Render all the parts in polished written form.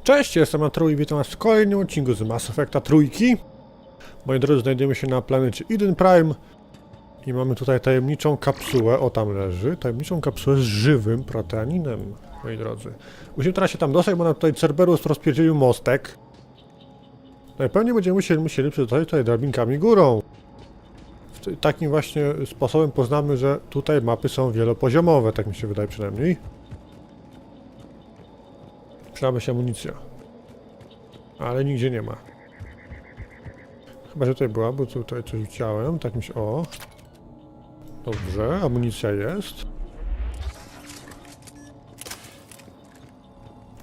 Cześć, jestem Atreu i witam was w kolejnym odcinku z Mass Effecta trójki. Moi drodzy, znajdujemy się na planecie Eden Prime i mamy tutaj tajemniczą kapsułę, o tam leży, tajemniczą kapsułę z żywym proteaninem, moi drodzy. Musimy teraz się tam dostać, bo nam tutaj Cerberus rozpierdzielił mostek. Najpewniej będziemy musieli przyjść tutaj drabinkami górą. Takim właśnie sposobem poznamy, że tutaj mapy są wielopoziomowe, tak mi się wydaje przynajmniej. Przydamy się amunicja. Ale nigdzie nie ma. Chyba, że tutaj była, bo tutaj coś widziałem. Tak mi się... O! Dobrze, amunicja jest.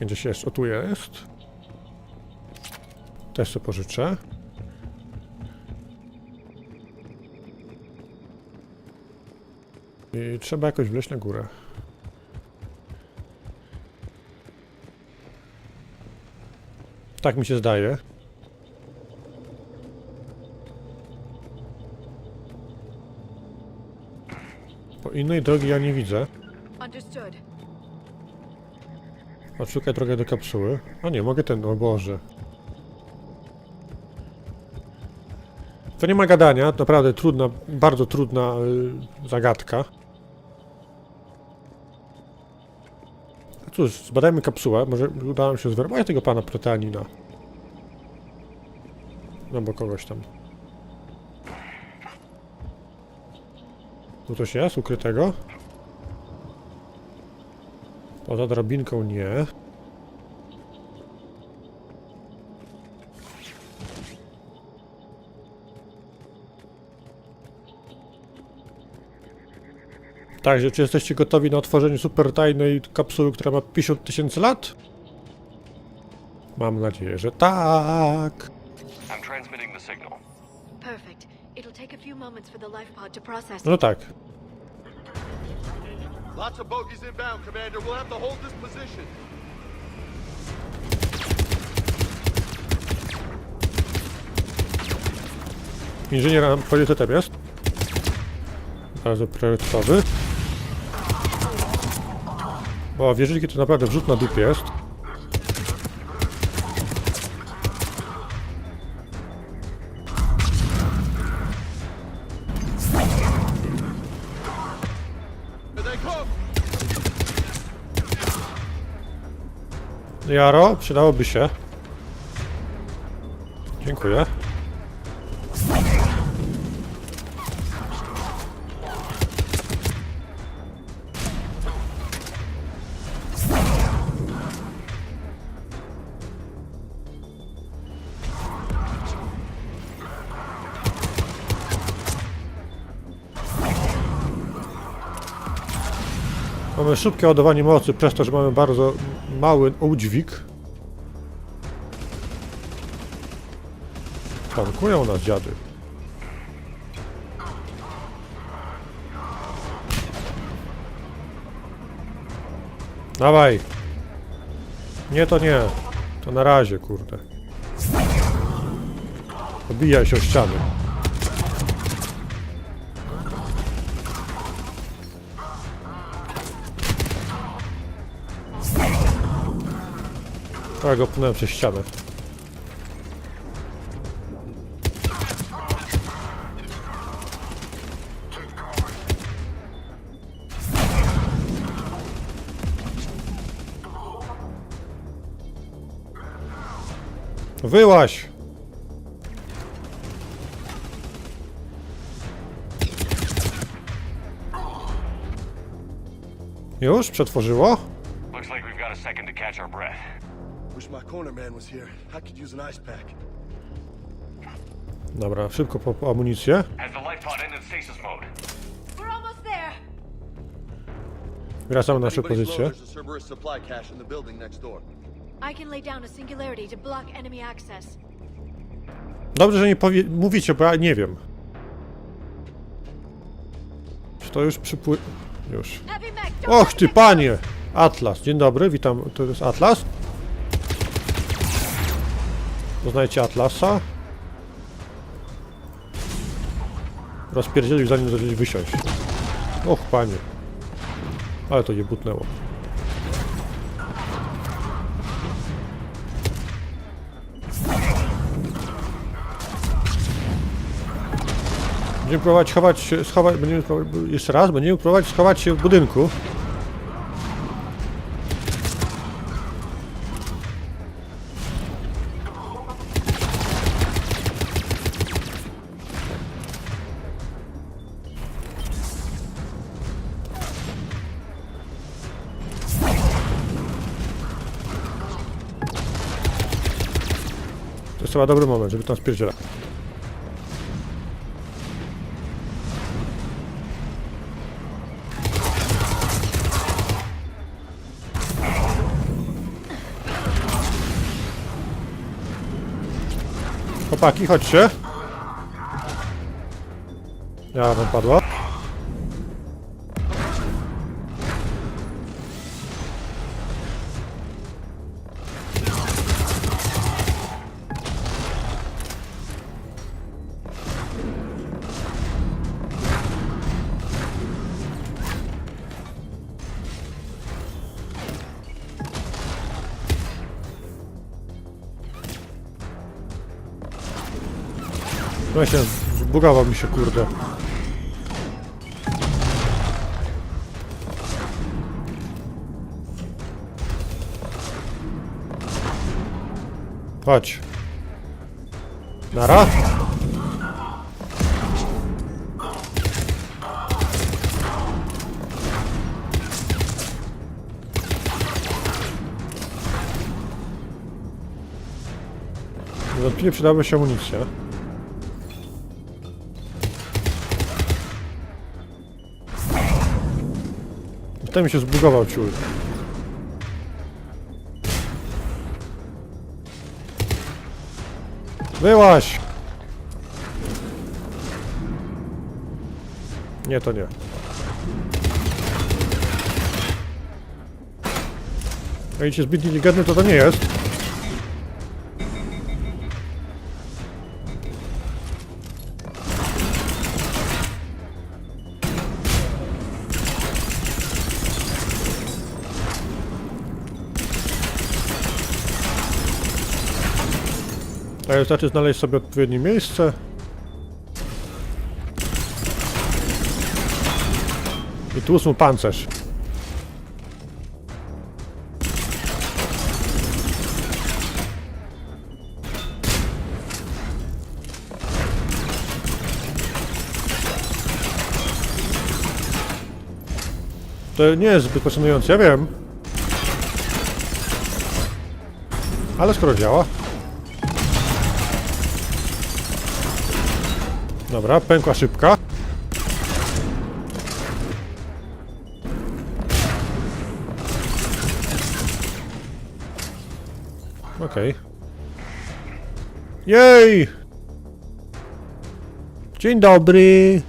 Gdzieś jest. O, tu jest. Też sobie pożyczę. I trzeba jakoś wleźć na górę. Tak mi się zdaje. Bo innej drogi ja nie widzę. Odszukaj drogę do kapsuły. A nie, mogę ten, o Boże. To nie ma gadania, naprawdę trudna, bardzo trudna zagadka. Cóż, zbadajmy kapsułę, może uda nam się zwerbować tego pana Proteanina. No bo kogoś tam. Tu coś jest ukrytego? Poza drabinką nie. Także, czy jesteście gotowi na otworzenie super tajnej kapsuły, która ma 50 000 lat? Mam nadzieję, że tak. No tak. Lots of bogies inbound, Commander. We'll have to hold this position. Inżynier priorytetem jest. Bardzo priorytetowy. Bo wieżyczki to naprawdę wrzut na dupie jest. Jaro, przydałoby się. Dziękuję. Mamy szybkie ładowanie mocy, przez to, że mamy bardzo mały udźwig. Tankują nas dziady. Dawaj! Nie, to nie. To na razie, kurde. Obijaj się o ściany. Tak, go pnąłem przez ścianę. Wyłaź! Już? Przetworzyło? Wish my corner man was here. I could use an ice pack. Dobra, szybko po amunicję. Wracamy na naszą pozycję. Dobrze, że nie mówicie, bo ja nie wiem. Czy to już Już. Och ty panie! Atlas, dzień dobry, witam, to jest Atlas. Poznajcie Atlasa. Rozpierdzielił, zanim zdążyli wysiąść. Och panie. Ale to nie butnęło. Będziemy próbować jeszcze raz, będziemy próbować schować się w budynku. To jest chyba dobry moment, żeby tam spierdzielać. Chłopaki, chodźcie. Ja wam padła. Właśnie, zbugował mi się, kurde. Chodź. Nara. Niewątpliwie przydałaby się amunicja. Ten mi się zbugował ciul. Wyłaź! Nie, to nie. Jak jest zbyt inteligentny, to nie jest. A wystarczy znaleźć sobie odpowiednie miejsce. I tłuc mu pancerz. To nie jest zbyt fascynujące, ja wiem. Ale skoro działa. Dobra, pękła szybka. Okej. Jej! Dzień dobry!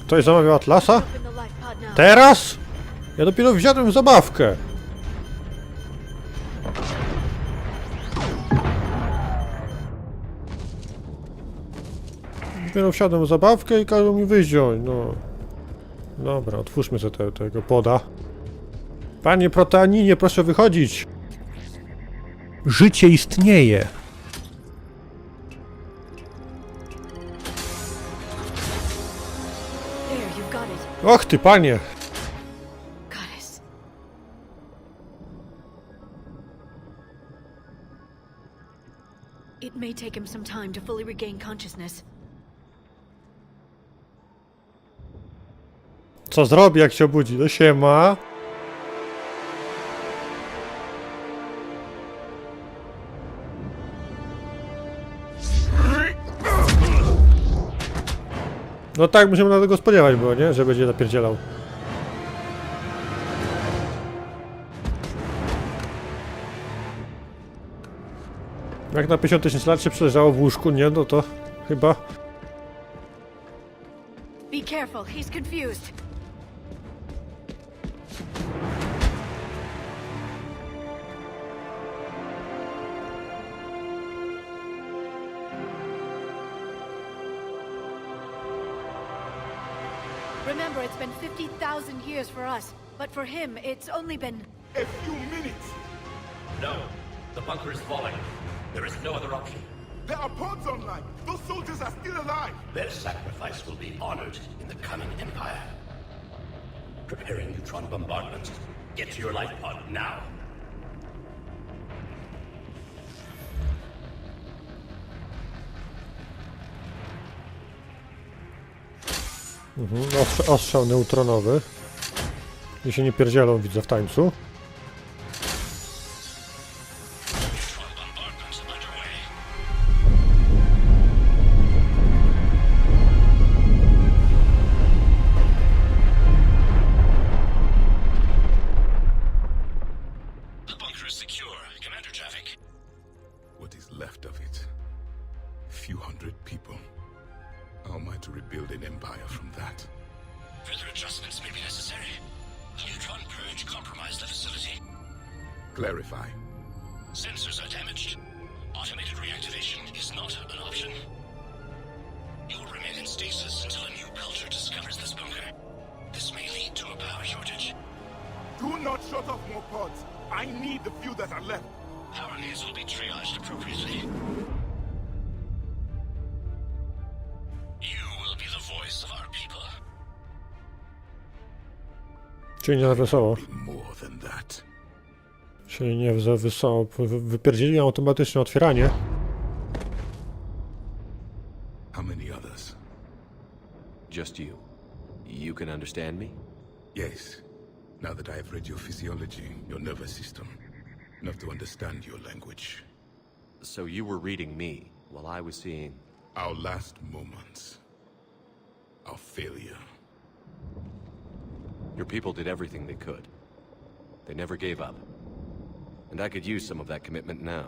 Ktoś zamawiał Atlasa? Teraz? Ja dopiero wziąłem zabawkę. Dopiero wsiadłem w zabawkę i każą mi wyziąć, no. Dobra, otwórzmy sobie tego poda. Panie Proteaninie, proszę wychodzić. Życie istnieje. Och ty, panie. It may take him some time to fully regain consciousness. Co zrobi, jak się obudzi? No siema. No tak, musimy na tego spodziewać było, nie? Że będzie napierdzielał. Jak na 50 000 lat się przeleżało w łóżku, nie? No to chyba... Be careful, he's confused. Remember, it's been 50,000 years for us, but for him, it's only been... A few minutes! No. The bunker is falling. There is no other option. There are pods online! Those soldiers are still alive! Their sacrifice will be honored in the coming Empire. Preparing neutron bombardment. Get to your life pod now. Ostrzał neutronowy. I się nie pierdzielą, widzę w tańcu. Neutron bombardment underway. The bunker is secure. Commander traffic. What is left of it? A few hundred people. How am I to rebuild an empire from that? Further adjustments may be necessary. The neutron purge compromised the facility. Clarify. Sensors are damaged. Automated reactivation is not an option. You will remain in stasis until a new culture discovers this bunker. This may lead to a power shortage. Do not shut off more pods! I need the few that are left! Power needs will be triaged appropriately. You will be the voice of our people. Czyli nie za wesoło. Be more than that. Czyli nie za wesoło. Wypierdzieli automatyczne otwieranie. How many others? Just you. You can understand me? Yes. Now that I have read your physiology, your nervous system, enough to understand your language. So you were reading me, while I was seeing... Our last moments. Our failure. Your people did everything they could. They never gave up. And I could use some of that commitment now.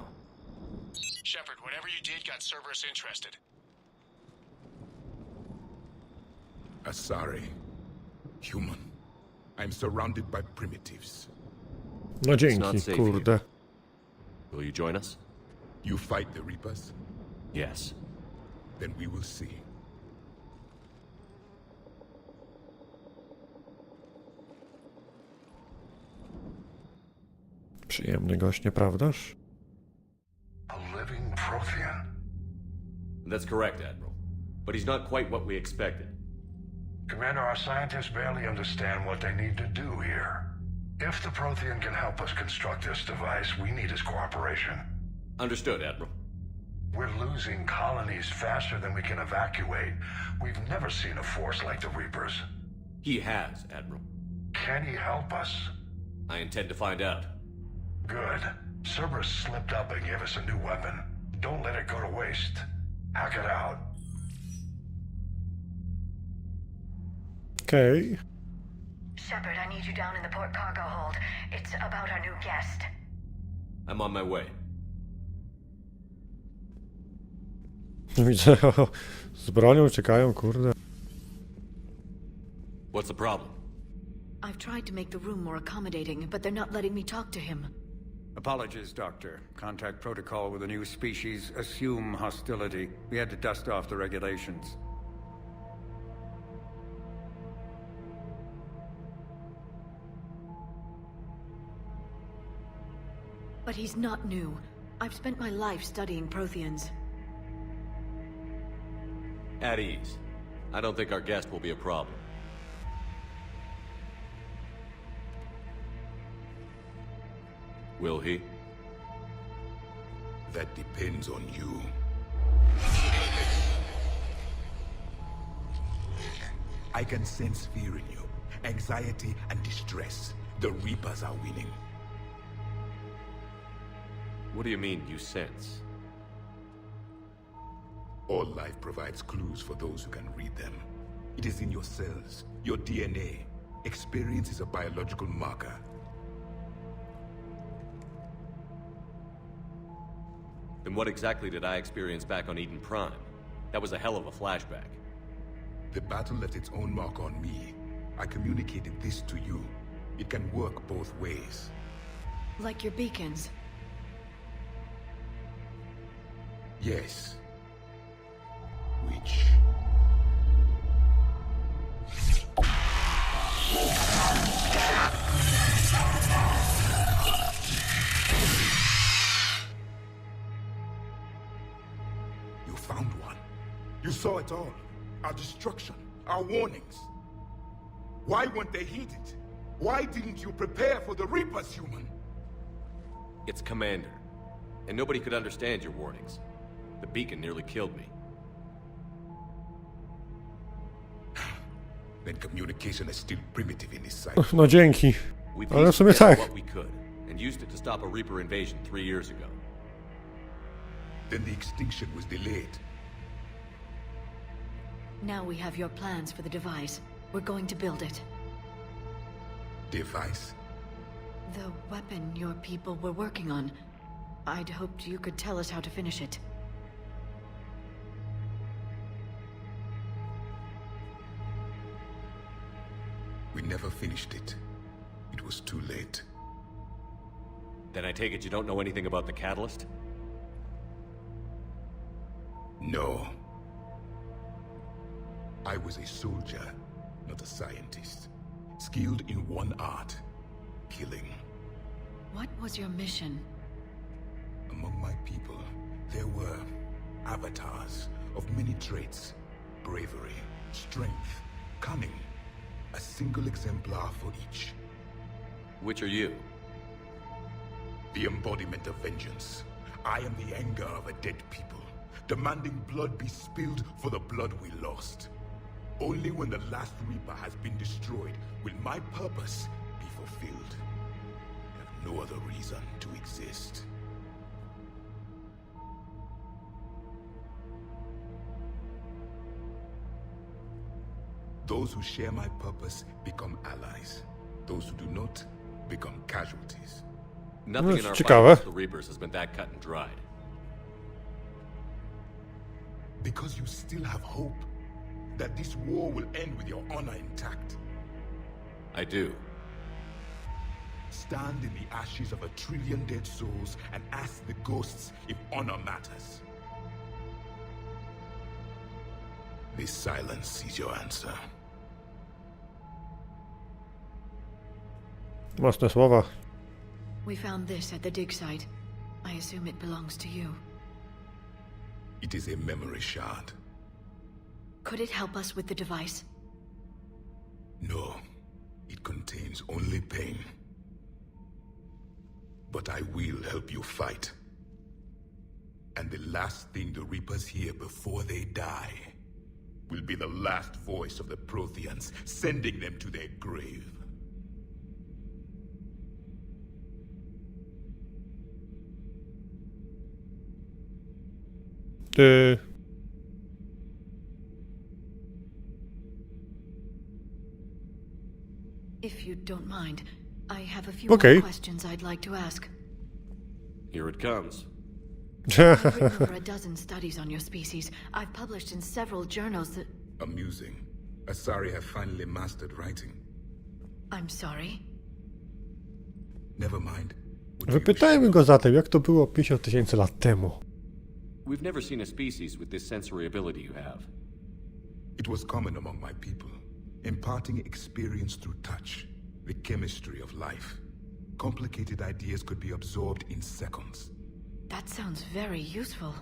Shepard, whatever you did got Cerberus interested. Asari. Human. I'm surrounded by primitives. No not dzięki, safe kurde. Will you join us? You fight the Reapers? Yes. Then we will see. Przyjemny gość, nieprawdaż? A living Protean? That's correct, Admiral. But he's not quite what we expected. Commander, our scientists barely understand what they need to do here. If the Protean can help us construct this device, we need his cooperation. Understood, Admiral. We're losing colonies faster than we can evacuate. We've never seen a force like the Reapers. He has, Admiral. Can he help us? I intend to find out. Good. Cerberus slipped up and gave us a new weapon. Don't let it go to waste. Hack it out. Okej. Shepard, I need you down in the port cargo hold. It's about our new guest. I'm on my way. Widzę, z bronią czekają, kurde. What's the problem? I've tried to make the room more accommodating, but they're not letting me talk to him. Apologies, Doctor. Contact protocol with a new species. Assume hostility. We had to dust off the regulations. But he's not new. I've spent my life studying Protheans. At ease. I don't think our guest will be a problem. Will he? That depends on you. I can sense fear in you. Anxiety and distress. The Reapers are winning. What do you mean, you sense? All life provides clues for those who can read them. It is in your cells, your DNA. Experience is a biological marker. Then what exactly did I experience back on Eden Prime? That was a hell of a flashback. The battle left its own mark on me. I communicated this to you. It can work both ways. Like your beacons. Yes. Which... found one. You saw it all. Our destruction, our warnings. Why weren't they heeded? Why didn't you prepare for the Reapers, human? It's Commander. And nobody could understand your warnings. The beacon nearly killed me. Then communication is still primitive in this site. No dzięki. We Ale w pieced sumie together tak. what we could, and used it to stop a Reaper invasion 3 years ago. Then the extinction was delayed. Now we have your plans for the device. We're going to build it. Device? The weapon your people were working on. I'd hoped you could tell us how to finish it. We never finished it. It was too late. Then I take it you don't know anything about the catalyst? No. I was a soldier, not a scientist. Skilled in one art, killing. What was your mission? Among my people, there were avatars of many traits. Bravery, strength, cunning. A single exemplar for each. Which are you? The embodiment of vengeance. I am the anger of a dead people, demanding blood be spilled for the blood we lost. Only when the last Reaper has been destroyed will my purpose be fulfilled. I have no other reason to exist. Those who share my purpose become allies. Those who do not become casualties. Nothing in our fight ciekawe. against the Reapers has been that cut and dried. Because you still have hope that this war will end with your honor intact. I do. Stand in the ashes of 1 trillion dead souls and ask the ghosts if honor matters. This silence is your answer. Mocne słowa. We found this at the dig site. I assume it belongs to you. It is a memory shard. Could it help us with the device? No, it contains only pain. But I will help you fight. And the last thing the Reapers hear before they die will be the last voice of the Proteans, sending them to their grave. If you don't mind, I have a few Okay. more questions I'd like to ask. Here it comes. I've written over a dozen studies on your species. I've published in several journals that... Amusing. Asari have finally mastered writing. I'm sorry. Never mind. Wypytajmy go zatem, jak to było 50 000 lat temu. We've never seen a species with this sensory ability you have. It was common among my people, imparting experience through touch, the chemistry of life. Complicated ideas could be absorbed in seconds. That sounds very useful.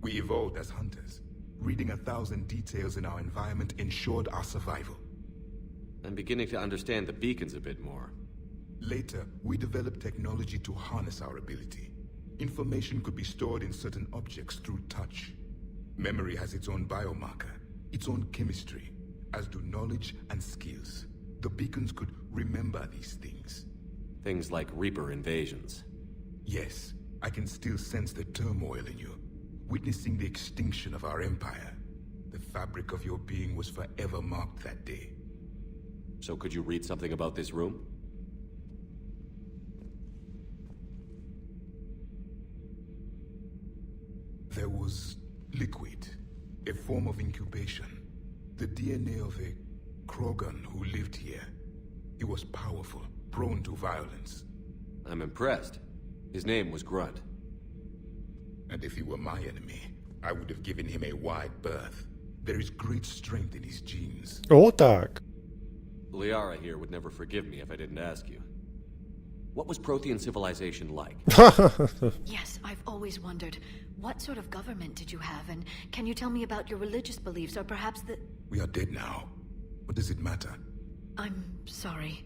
We evolved as hunters. Reading 1,000 details in our environment ensured our survival. I'm beginning to understand the beacons a bit more. Later, we developed technology to harness our ability. Information could be stored in certain objects through touch. Memory has its own biomarker, its own chemistry, as do knowledge and skills. The beacons could remember these things. Things like Reaper invasions. Yes, I can still sense the turmoil in you, witnessing the extinction of our empire. The fabric of your being was forever marked that day. So could you read something about this room? There was liquid, a form of incubation. The DNA of a Krogan who lived here. He was powerful, prone to violence. I'm impressed. His name was Grunt. And if he were my enemy, I would have given him a wide berth. There is great strength in his genes. O tak. Liara here would never forgive me if I didn't ask you. What was Protean civilization like? Yes, I've always wondered. What sort of government did you have, and can you tell me about your religious beliefs, or perhaps the... We are dead now. What does it matter? I'm sorry.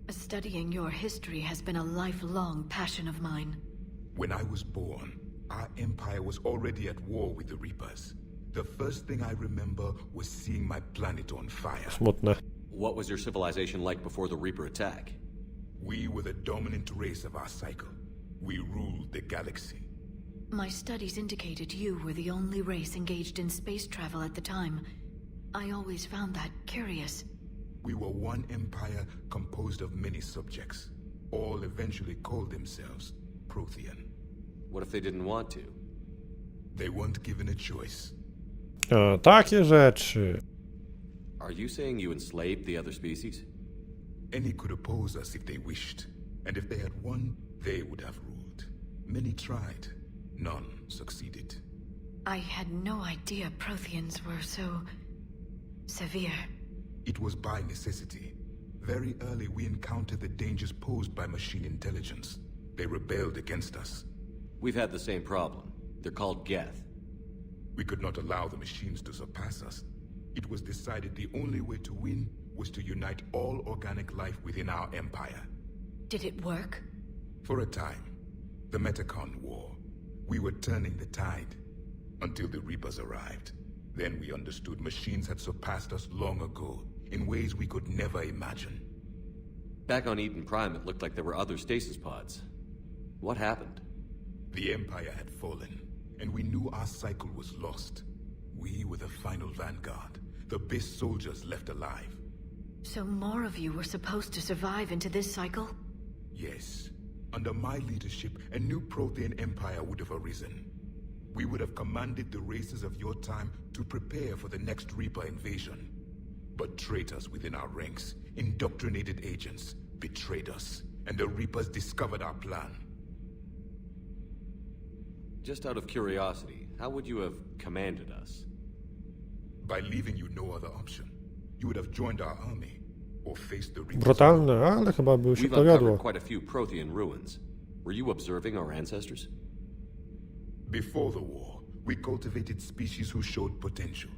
Studying your history has been a lifelong passion of mine. When I was born, our empire was already at war with the Reapers. The first thing I remember was seeing my planet on fire. Smutne. What was your civilization like before the Reaper attack? We were the dominant race of our cycle. We ruled the galaxy. My studies indicated you were the only race engaged in space travel at the time. I always found that curious. We were one empire composed of many subjects. All eventually called themselves Protean. What if they didn't want to? They weren't given a choice. Takie rzeczy. Are you saying you enslaved the other species? Any could oppose us if they wished. And if they had won, they would have ruled. Many tried. None succeeded. I had no idea Protheans were so... severe. It was by necessity. Very early we encountered the dangers posed by machine intelligence. They rebelled against us. We've had the same problem. They're called Geth. We could not allow the machines to surpass us. It was decided the only way to win was to unite all organic life within our empire. Did it work? For a time. The Metacon War. We were turning the tide. Until the Reapers arrived. Then we understood machines had surpassed us long ago, in ways we could never imagine. Back on Eden Prime, it looked like there were other stasis pods. What happened? The Empire had fallen, and we knew our cycle was lost. We were the final vanguard, the best soldiers left alive. So more of you were supposed to survive into this cycle? Yes. Under my leadership, a new Protean Empire would have arisen. We would have commanded the races of your time to prepare for the next Reaper invasion. But traitors within our ranks, indoctrinated agents, betrayed us, and the Reapers discovered our plan. Just out of curiosity, how would you have commanded us? By leaving you no other option. You would have joined our army, or faced the Reapers. Brutalne, ale chyba by się We've powiodło. uncovered quite a few Protean ruins. Were you observing our ancestors? Before the war, we cultivated species who showed potential.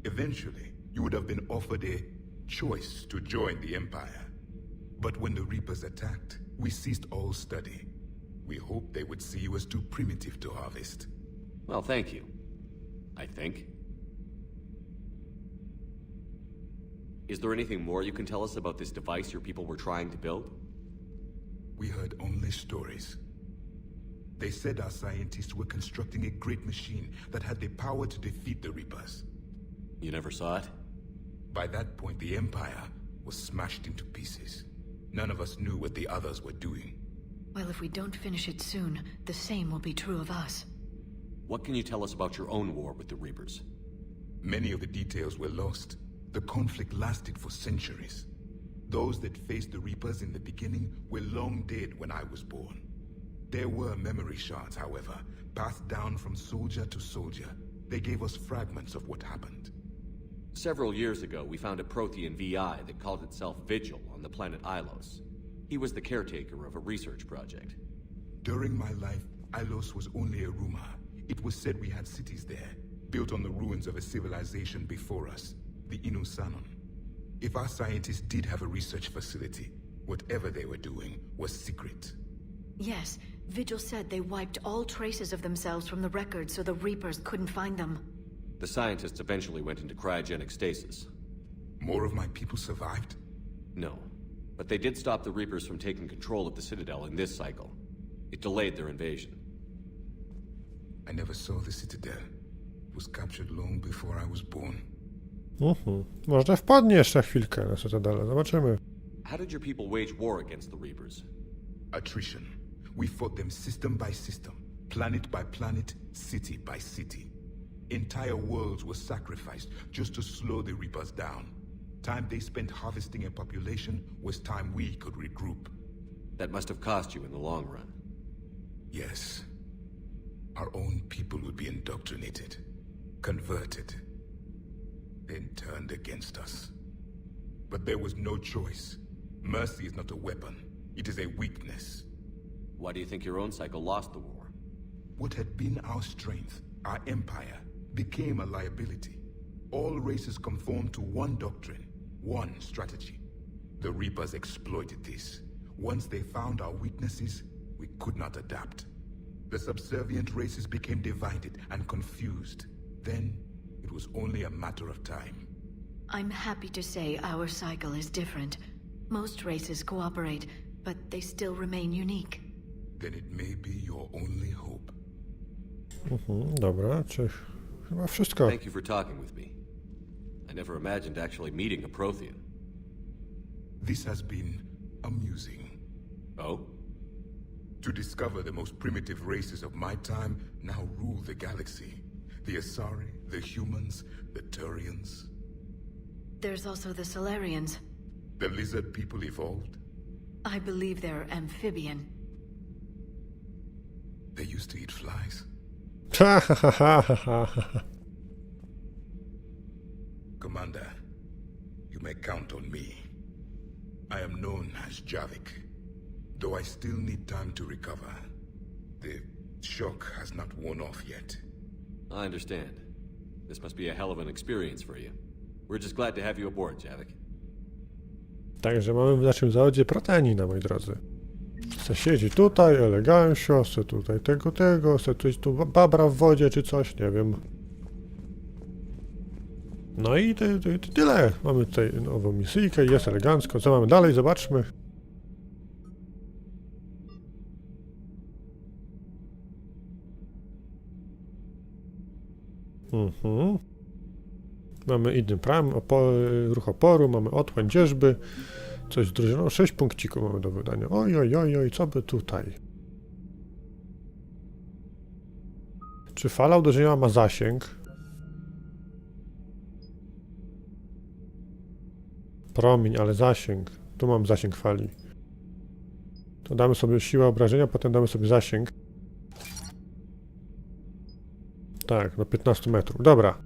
Eventually, you would have been offered a choice to join the Empire. But when the Reapers attacked, we ceased all study. We hoped they would see you as too primitive to harvest. Well, thank you. I think. Is there anything more you can tell us about this device your people were trying to build? We heard only stories. They said our scientists were constructing a great machine that had the power to defeat the Reapers. You never saw it? By that point, the Empire was smashed into pieces. None of us knew what the others were doing. Well, if we don't finish it soon, the same will be true of us. What can you tell us about your own war with the Reapers? Many of the details were lost. The conflict lasted for centuries. Those that faced the Reapers in the beginning were long dead when I was born. There were memory shards, however, passed down from soldier to soldier. They gave us fragments of what happened. Several years ago, we found a Protean VI that called itself Vigil on the planet Ilos. He was the caretaker of a research project. During my life, Ilos was only a rumor. It was said we had cities there, built on the ruins of a civilization before us, the Inusanon. If our scientists did have a research facility, whatever they were doing was secret. Yes, Vigil said they wiped all traces of themselves from the records so the Reapers couldn't find them. The scientists eventually went into cryogenic stasis. More of my people survived? No, but they did stop the Reapers from taking control of the Citadel in this cycle. It delayed their invasion. I never saw the Citadel. It was captured long before I was born. Może wpadnie jeszcze chwilkę na Cytadelę, zobaczymy. How did your people wage war against the Reapers? Attrition. We fought them system by system, planet by planet, city by city. Entire worlds were sacrificed just to slow the Reapers down. Time they spent harvesting a population was time we could regroup. That must have cost you in the long run. Yes. Our own people would be indoctrinated, converted, then turned against us. But there was no choice. Mercy is not a weapon. It is a weakness. Why do you think your own cycle lost the war? What had been our strength, our empire, became a liability. All races conformed to one doctrine, one strategy. The Reapers exploited this. Once they found our weaknesses, we could not adapt. The subservient races became divided and confused. Then, it was only a matter of time. I'm happy to say our cycle is different. Most races cooperate, but they still remain unique. Then it may be your only hope. Dobra, czy chyba wszystko. Thank you for talking with me. I never imagined actually meeting a Protean. This has been amusing. Oh? To discover the most primitive races of my time now rule the galaxy. The Asari, the humans, the Turians. There's also the Solarians. The lizard people evolved. I believe they're amphibian. They used to eat flies. Commander, you may count on me. I am known as Javik, though I still need time to recover. The shock has not worn off yet. I understand. This must be a hell of an experience for you. We're just glad to have you aboard, Javik. Także mamy w naszym zawodzie Proteanina, moi drodzy. Se siedzi tutaj, elegancio, se tutaj tego, se coś tu babra w wodzie czy coś, nie wiem. No i tyle. Mamy tutaj nową misyjkę, jest elegancko. Co mamy dalej? Zobaczmy. Mamy inny pram, ruch oporu, mamy otchłań dzierżby. Coś z drużyną, 6 punkcików mamy do wydania. Oj, co by tutaj? Czy fala uderzenia ma zasięg? Promień, ale zasięg. Tu mam zasięg fali. To damy sobie siłę obrażenia, potem damy sobie zasięg. Tak, do 15 metrów. Dobra.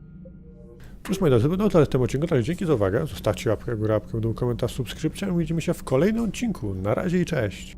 Cóż, moi drodzy, no to w tym odcinku. Także dzięki za uwagę. Zostawcie łapkę w górę, łapkę w dół, komentarz, subskrypcję. Widzimy się w kolejnym odcinku. Na razie i cześć.